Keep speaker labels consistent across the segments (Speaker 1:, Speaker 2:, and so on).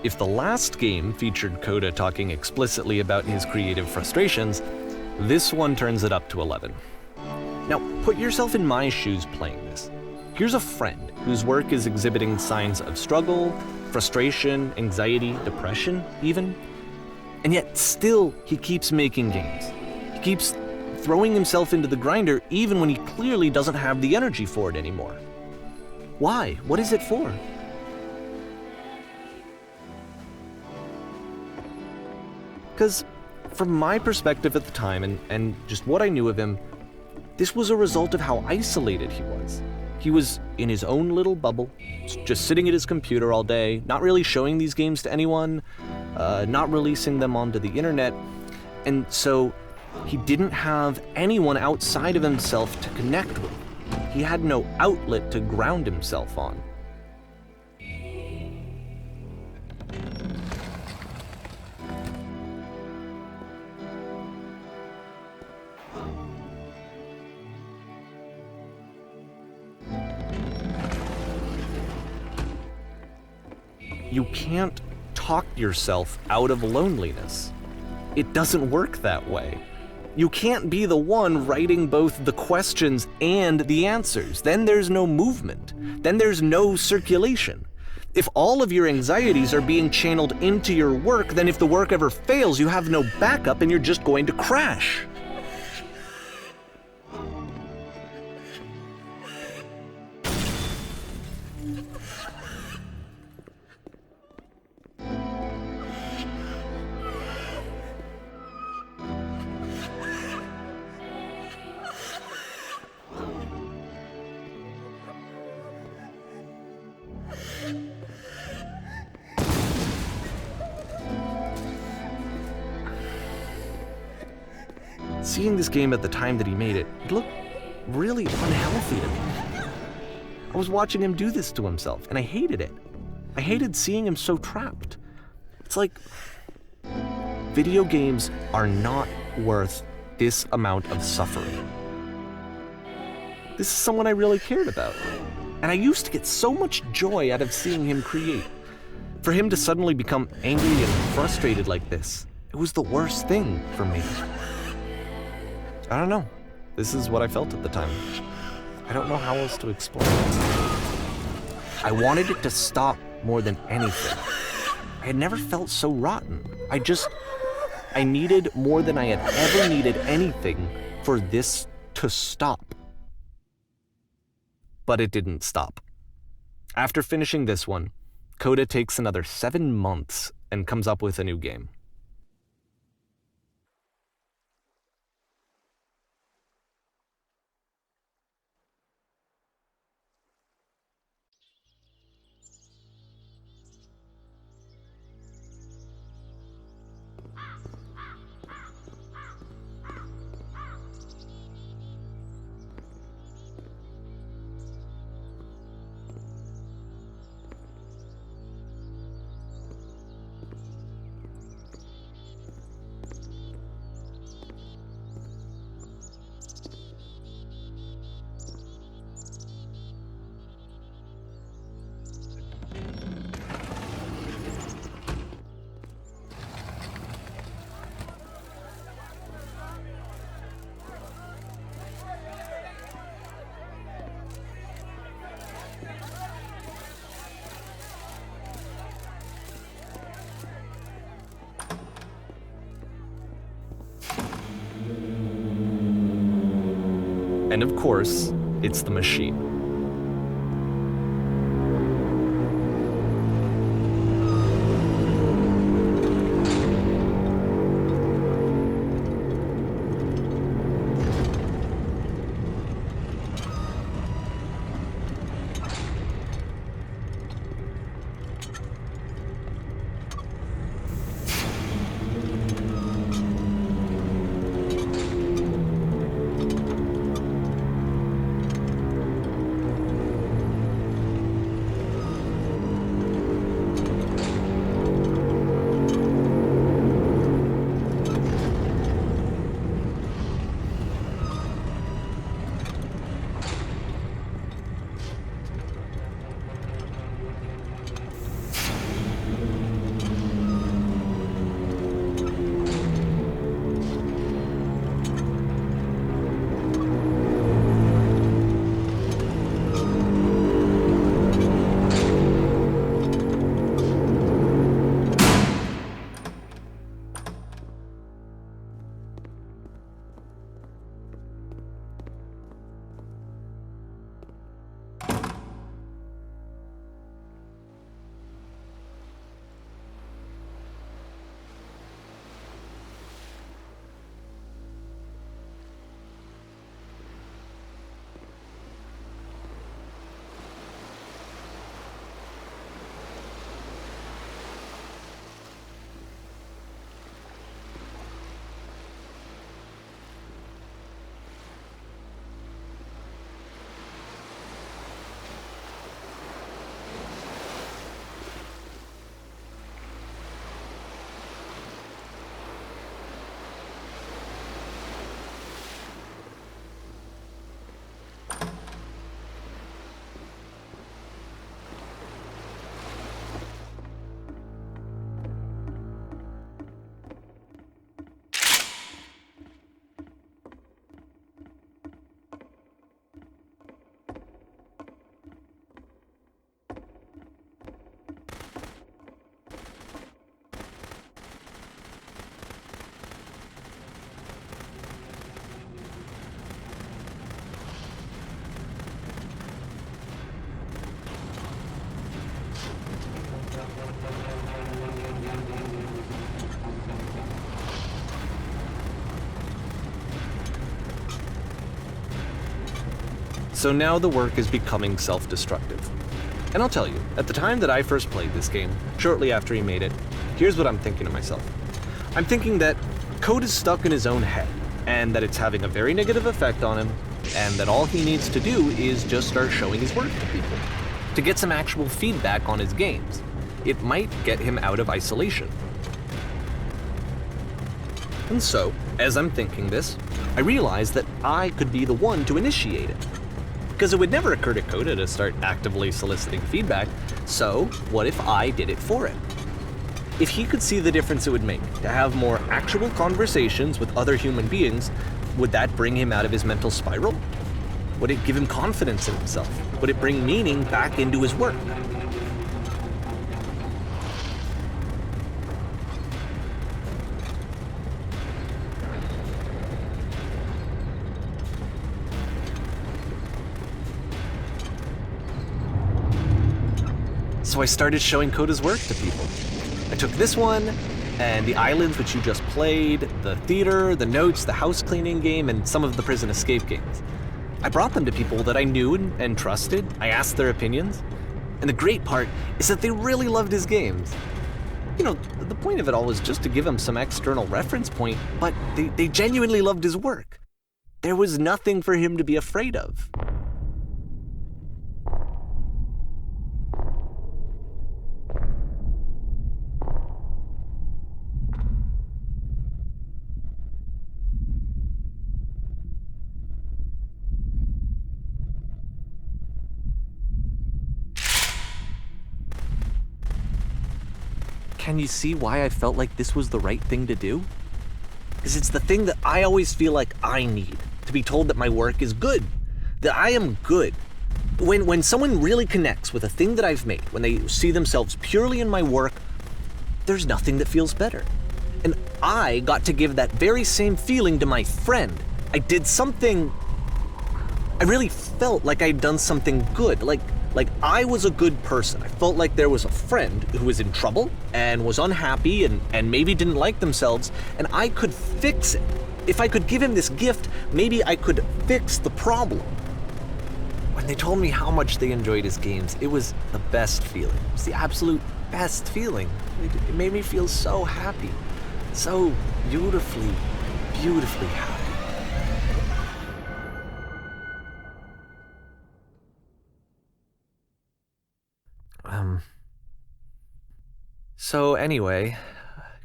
Speaker 1: If the last game featured Coda talking explicitly about his creative frustrations, this one turns it up to 11. Now, put yourself in my shoes playing this. Here's a friend whose work is exhibiting signs of struggle, frustration, anxiety, depression even, and yet still he keeps making games. He keeps throwing himself into the grinder even when he clearly doesn't have the energy for it anymore. Why? What is it for? Because from my perspective at the time and just what I knew of him, this was a result of how isolated he was. He was in his own little bubble, just sitting at his computer all day, not really showing these games to anyone, not releasing them onto the internet, and so he didn't have anyone outside of himself to connect with. He had no outlet to ground himself on. You can't talk yourself out of loneliness. It doesn't work that way. You can't be the one writing both the questions and the answers. Then there's no movement. Then there's no circulation. If all of your anxieties are being channeled into your work, then if the work ever fails, you have no backup and you're just going to crash. Seeing this game at the time that he made it, it looked really unhealthy to me. I was watching him do this to himself, and I hated it. I hated seeing him so trapped. It's like, video games are not worth this amount of suffering. This is someone I really cared about, and I used to get so much joy out of seeing him create. For him to suddenly become angry and frustrated like this, it was the worst thing for me. I don't know. This is what I felt at the time. I don't know how else to explain it. I wanted it to stop more than anything. I had never felt so rotten. I needed more than I had ever needed anything for this to stop. But it didn't stop. After finishing this one, Coda takes another 7 months and comes up with a new game. And of course, it's the machine. So now the work is becoming self-destructive. And I'll tell you, at the time that I first played this game, shortly after he made it, here's what I'm thinking to myself. I'm thinking that code is stuck in his own head, and that it's having a very negative effect on him, and that all he needs to do is just start showing his work to people, to get some actual feedback on his games. It might get him out of isolation. And so, as I'm thinking this, I realize that I could be the one to initiate it. Because it would never occur to Coda to start actively soliciting feedback, so what if I did it for him? If he could see the difference it would make to have more actual conversations with other human beings, would that bring him out of his mental spiral? Would it give him confidence in himself? Would it bring meaning back into his work? So I started showing Coda's work to people. I took this one, and the islands which you just played, the theater, the notes, the house cleaning game, and some of the prison escape games. I brought them to people that I knew and trusted. I asked their opinions. And the great part is that they really loved his games. You know, the point of it all was just to give him some external reference point, but they genuinely loved his work. There was nothing for him to be afraid of. Can you see why I felt like this was the right thing to do? Because it's the thing that I always feel like I need, to be told that my work is good, that I am good. When someone really connects with a thing that I've made, when they see themselves purely in my work, there's nothing that feels better. And I got to give that very same feeling to my friend. I did something, I really felt like I'd done something good, like I was a good person. I felt like there was a friend who was in trouble and was unhappy and maybe didn't like themselves, and I could fix it. If I could give him this gift, maybe I could fix the problem. When they told me how much they enjoyed his games, it was the best feeling. It was the absolute best feeling. It made me feel so happy, so beautifully, beautifully happy. So anyway,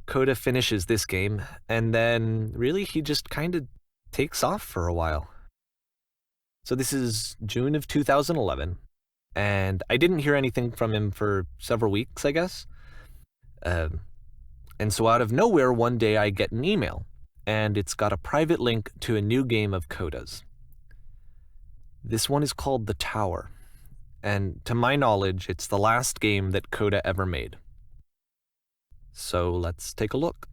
Speaker 1: Coda finishes this game, and then really he just kind of takes off for a while. So this is June of 2011, and I didn't hear anything from him for several weeks, I guess. And so out of nowhere, one day I get an email, and it's got a private link to a new game of Coda's. This one is called The Tower, and to my knowledge, it's the last game that Coda ever made. So let's take a look.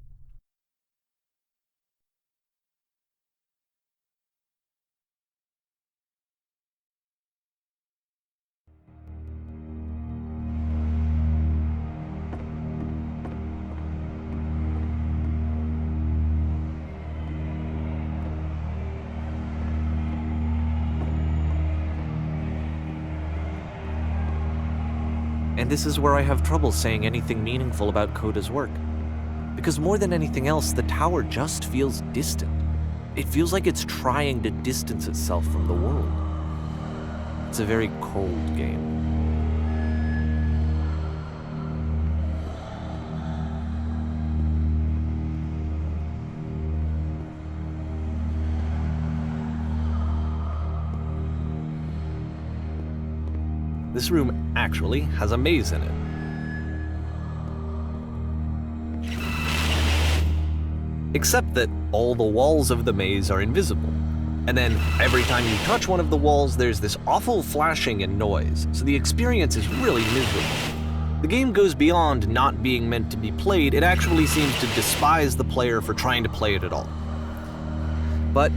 Speaker 1: And this is where I have trouble saying anything meaningful about Coda's work. Because more than anything else, the tower just feels distant. It feels like it's trying to distance itself from the world. It's a very cold game. This room actually has a maze in it. Except that all the walls of the maze are invisible. And then every time you touch one of the walls, there's this awful flashing and noise, so the experience is really miserable. The game goes beyond not being meant to be played, it actually seems to despise the player for trying to play it at all. But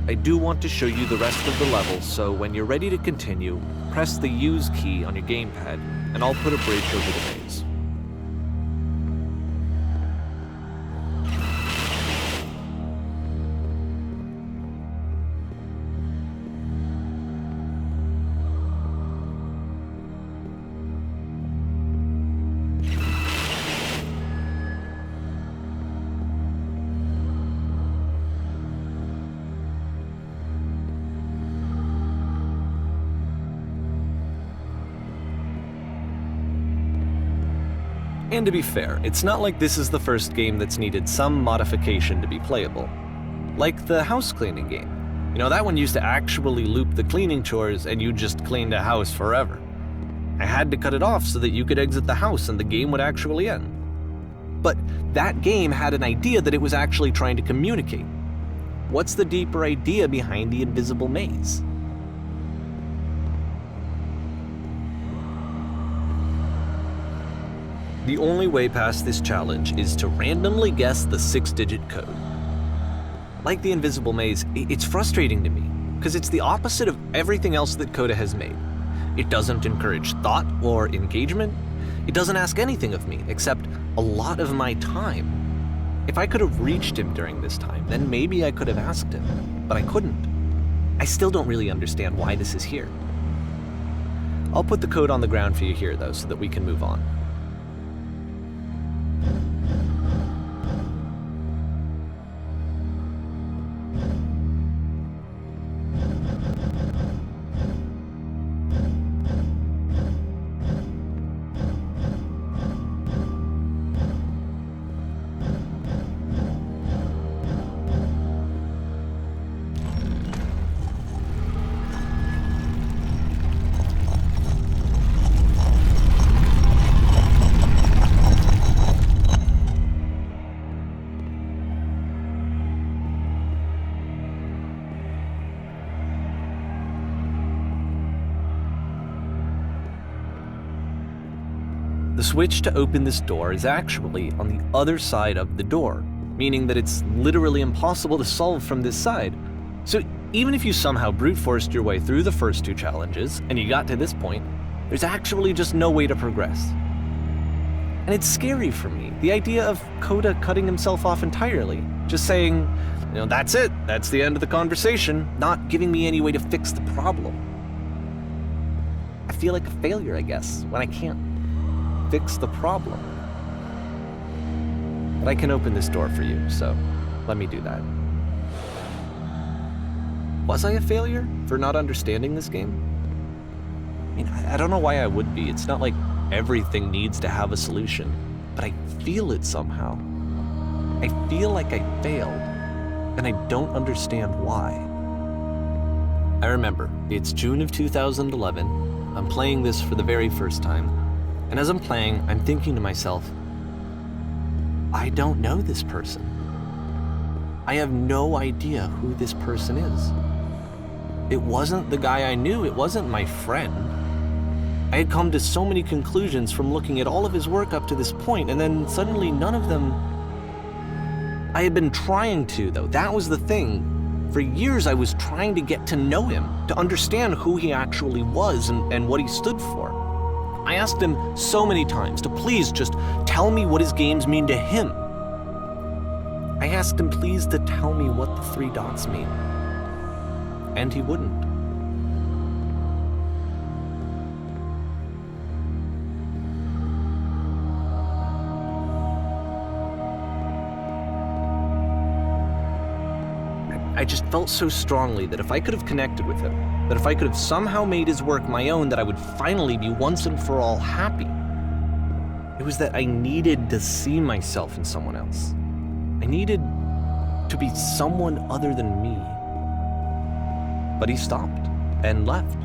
Speaker 1: I do want to show you the rest of the level, so when you're ready to continue, press the Use key on your gamepad, and I'll put a bridge over the maze. And to be fair, it's not like this is the first game that's needed some modification to be playable. Like the house cleaning game. You know, that one used to actually loop the cleaning chores and you just cleaned a house forever. I had to cut it off so that you could exit the house and the game would actually end. But that game had an idea that it was actually trying to communicate. What's the deeper idea behind the invisible maze? The only way past this challenge is to randomly guess the 6-digit code. Like the invisible maze, it's frustrating to me, because it's the opposite of everything else that Coda has made. It doesn't encourage thought or engagement. It doesn't ask anything of me, except a lot of my time. If I could have reached him during this time, then maybe I could have asked him, but I couldn't. I still don't really understand why this is here. I'll put the code on the ground for you here, though, so that we can move on. The switch to open this door is actually on the other side of the door, meaning that it's literally impossible to solve from this side. So even if you somehow brute forced your way through the first 2 challenges and you got to this point, there's actually just no way to progress. And it's scary for me, the idea of Coda cutting himself off entirely, just saying, you know, that's it, that's the end of the conversation, not giving me any way to fix the problem. I feel like a failure, I guess, when I can't fix the problem. But I can open this door for you, so let me do that. Was I a failure for not understanding this game? I mean, I don't know why I would be. It's not like everything needs to have a solution, but I feel it somehow. I feel like I failed, and I don't understand why. I remember, it's June of 2011. I'm playing this for the very first time. And as I'm playing, I'm thinking to myself, I don't know this person. I have no idea who this person is. It wasn't the guy I knew, it wasn't my friend. I had come to so many conclusions from looking at all of his work up to this point, and then suddenly none of them... I had been trying to, though. That was the thing. For years I was trying to get to know him, to understand who he actually was and what he stood for. I asked him so many times to please just tell me what his games mean to him. I asked him please to tell me what the 3 dots mean. And he wouldn't. I just felt so strongly that if I could have connected with him, that if I could have somehow made his work my own, that I would finally be once and for all happy. It was that I needed to see myself in someone else. I needed to be someone other than me. But he stopped and left,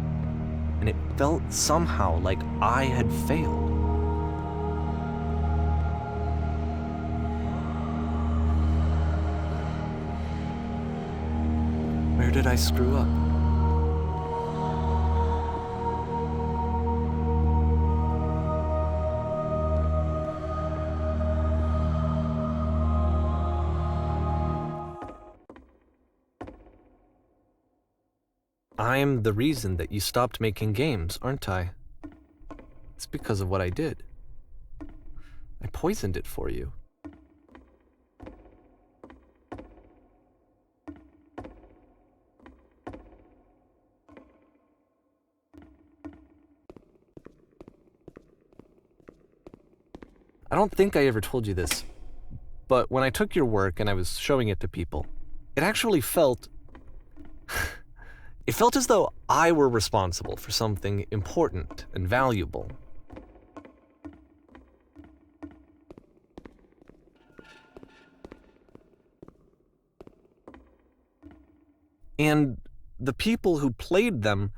Speaker 1: and it felt somehow like I had failed. Where did I screw up? I'm the reason that you stopped making games, aren't I? It's because of what I did. I poisoned it for you. I don't think I ever told you this, but when I took your work and I was showing it to people, it actually felt... It felt as though I were responsible for something important and valuable. And the people who played them,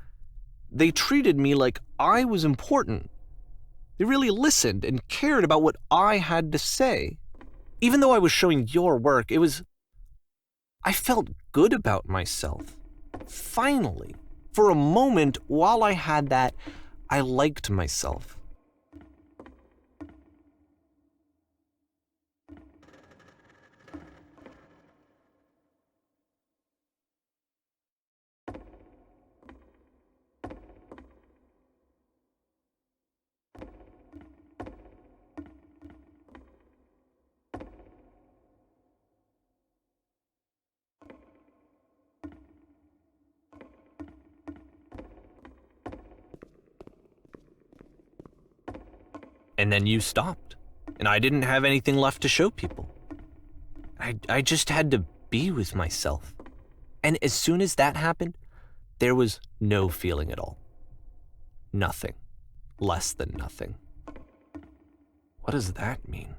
Speaker 1: they treated me like I was important. They really listened and cared about what I had to say. Even though I was showing your work, I felt good about myself. Finally. For a moment, while I had that, I liked myself. And then you stopped, and I didn't have anything left to show people. I just had to be with myself. And as soon as that happened, there was no feeling at all. Nothing. Less than nothing. What does that mean?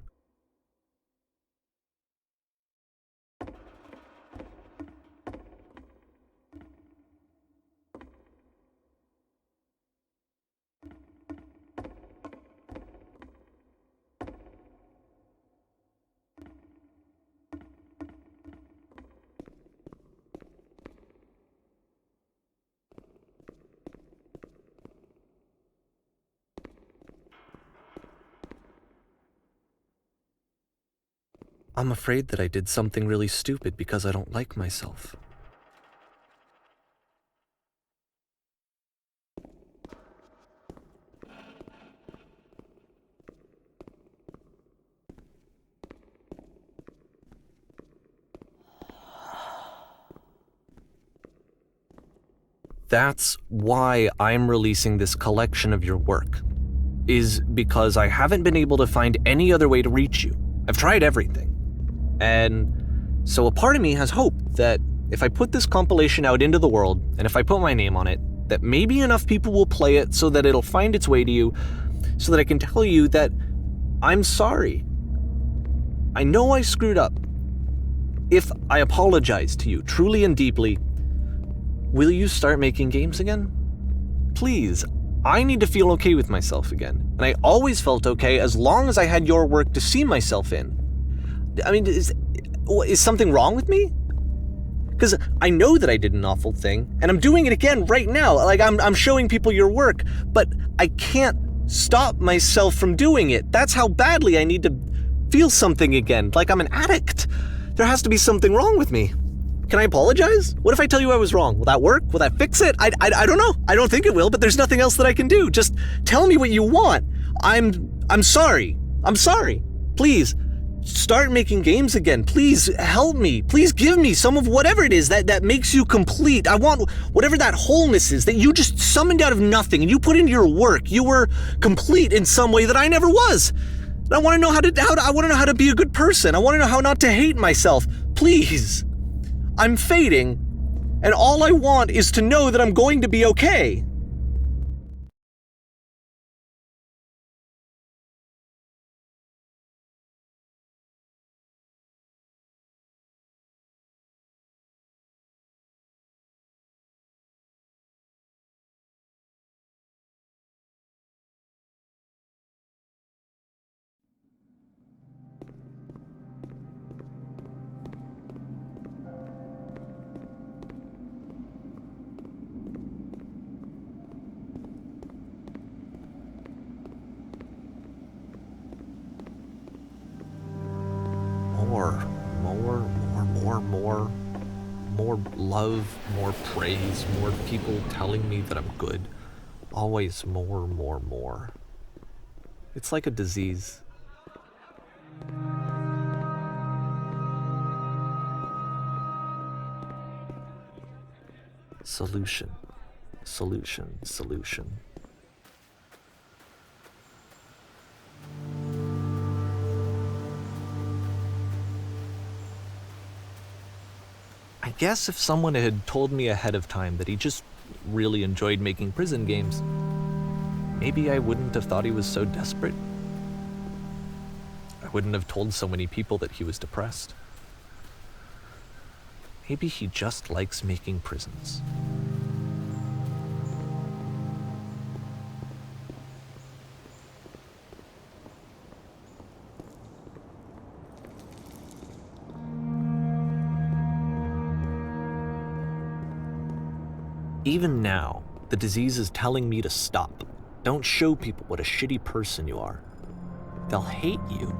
Speaker 1: I'm afraid that I did something really stupid because I don't like myself. That's why I'm releasing this collection of your work, is because I haven't been able to find any other way to reach you. I've tried everything. And so a part of me has hope that if I put this compilation out into the world, and if I put my name on it, that maybe enough people will play it so that it'll find its way to you, so that I can tell you that I'm sorry. I know I screwed up. If I apologize to you truly and deeply, will you start making games again? Please, I need to feel okay with myself again. And I always felt okay as long as I had your work to see myself in. I mean, is something wrong with me? Because I know that I did an awful thing, and I'm doing it again right now. Like, I'm showing people your work, but I can't stop myself from doing it. That's how badly I need to feel something again, like I'm an addict. There has to be something wrong with me. Can I apologize? What if I tell you I was wrong? Will that work? Will that fix it? I don't know. I don't think it will, but there's nothing else that I can do. Just tell me what you want. I'm sorry. I'm sorry. Please, start making games again. Please help me. Please give me some of whatever it is that makes you complete. I want whatever that wholeness is that you just summoned out of nothing and you put into your work. You were complete in some way that I never was. And I want to know I want to know how to be a good person. I want to know how not to hate myself. Please. I'm fading, and all I want is to know that I'm going to be okay. More love, more praise, more people telling me that I'm good. Always more. It's like a disease. Solution. I guess if someone had told me ahead of time that he just really enjoyed making prison games, maybe I wouldn't have thought he was so desperate. I wouldn't have told so many people that he was depressed. Maybe he just likes making prisons. Even now, the disease is telling me to stop. Don't show people what a shitty person you are. They'll hate you.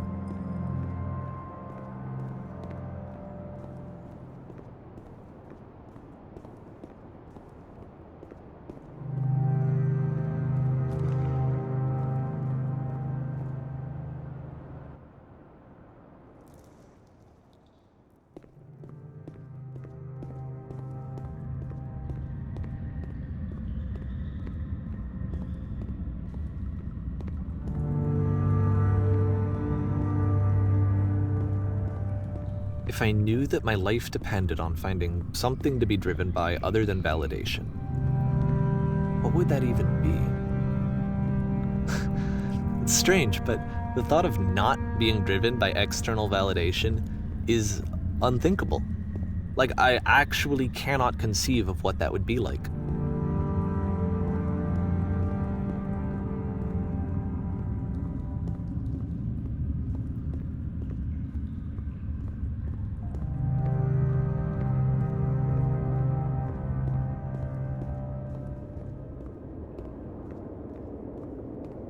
Speaker 1: If I knew that my life depended on finding something to be driven by other than validation, what would that even be? It's strange, but the thought of not being driven by external validation is unthinkable. Like, I actually cannot conceive of what that would be like.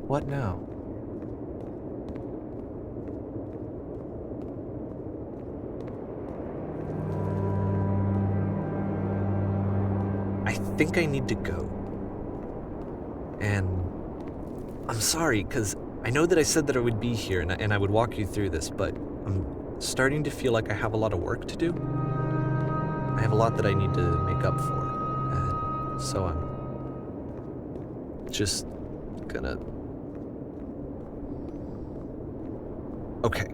Speaker 1: What now? I think I need to go. And I'm sorry, because I know that I said that I would be here and I would walk you through this, but I'm starting to feel like I have a lot of work to do. I have a lot that I need to make up for, and so I'm just gonna... Okay.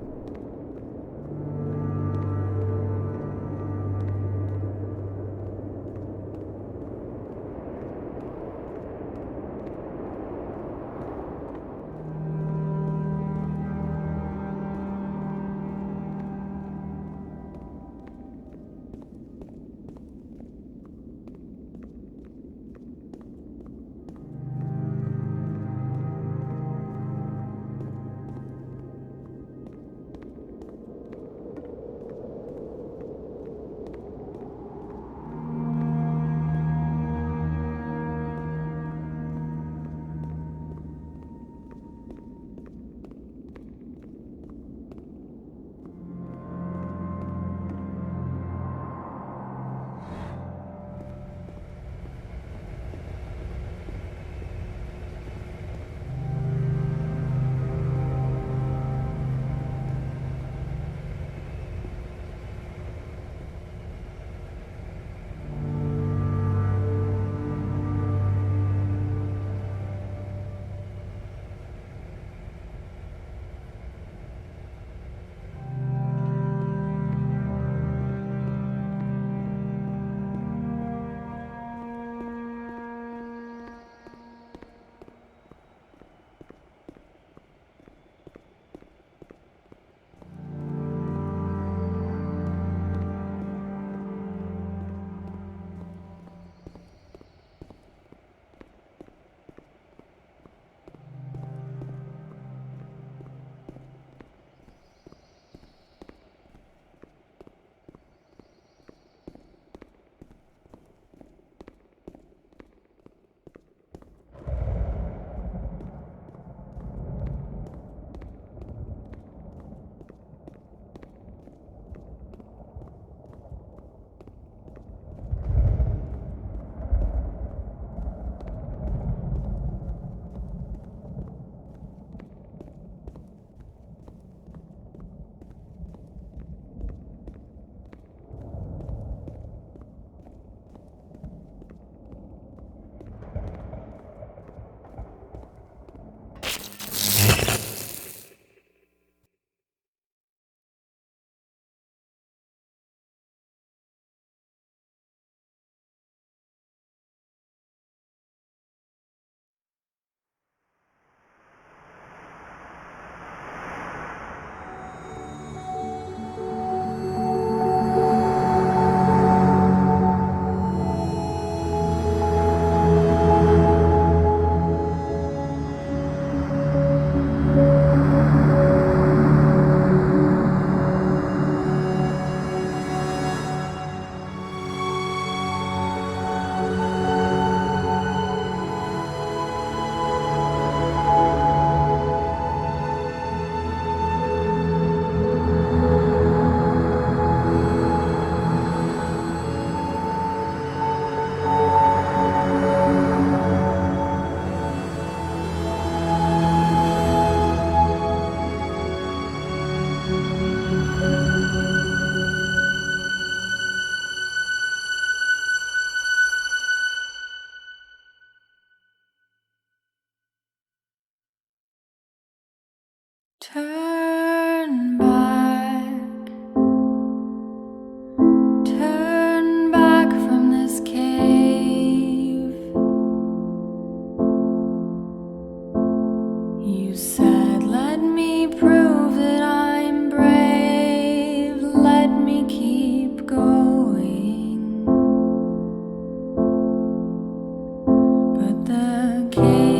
Speaker 2: can't